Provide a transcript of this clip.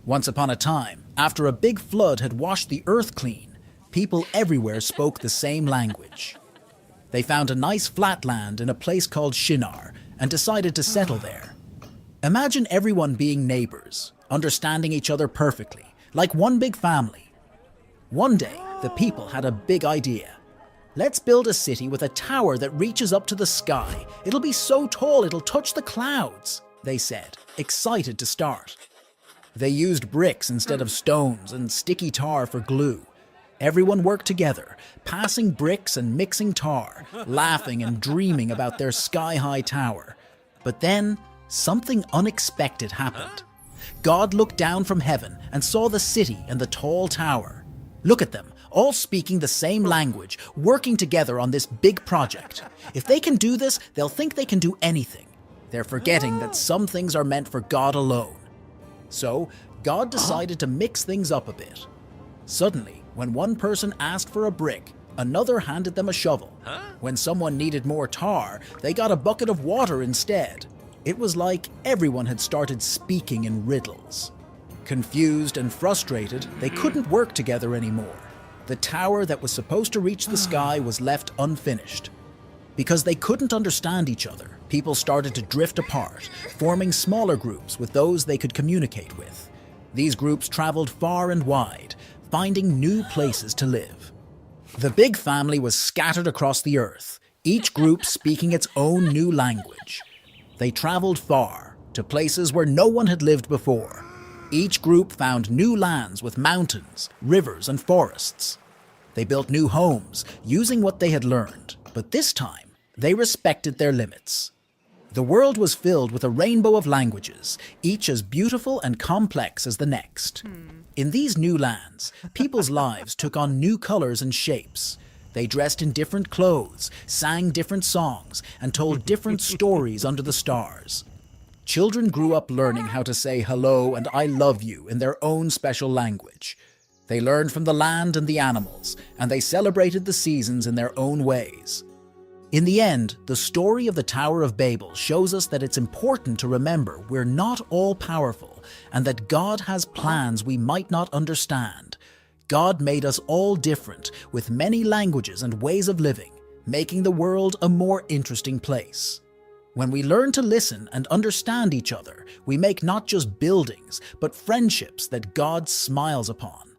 Once upon a time, after a big flood had washed the earth clean, people everywhere spoke the same language. They found a nice flat land in a place called Shinar and decided to settle there. Imagine everyone being neighbors, understanding each other perfectly, like one big family. One day, the people had a big idea. Let's build a city with a tower that reaches up to the sky. It'll be so tall it'll touch the clouds, they said, excited to start. They used bricks instead of stones and sticky tar for glue. Everyone worked together, passing bricks and mixing tar, laughing and dreaming about their sky-high tower. But then, something unexpected happened. God looked down from heaven and saw the city and the tall tower. Look at them, all speaking the same language, working together on this big project. If they can do this, they'll think they can do anything. They're forgetting that some things are meant for God alone. So, God decided to mix things up a bit. Suddenly, when one person asked for a brick, another handed them a shovel. When someone needed more tar, they got a bucket of water instead. It was like everyone had started speaking in riddles. Confused and frustrated, they couldn't work together anymore. The tower that was supposed to reach the sky was left unfinished. Because they couldn't understand each other, people started to drift apart, forming smaller groups with those they could communicate with. These groups traveled far and wide, finding new places to live. The big family was scattered across the earth, each group speaking its own new language. They traveled far, to places where no one had lived before. Each group found new lands with mountains, rivers, and forests. They built new homes, using what they had learned, but this time, they respected their limits. The world was filled with a rainbow of languages, each as beautiful and complex as the next. In these new lands, people's lives took on new colors and shapes. They dressed in different clothes, sang different songs, and told different stories under the stars. Children grew up learning how to say hello and I love you in their own special language. They learned from the land and the animals, and they celebrated the seasons in their own ways. In the end, the story of the Tower of Babel shows us that it's important to remember we're not all powerful and that God has plans we might not understand. God made us all different, with many languages and ways of living, making the world a more interesting place. When we learn to listen and understand each other, we make not just buildings, but friendships that God smiles upon.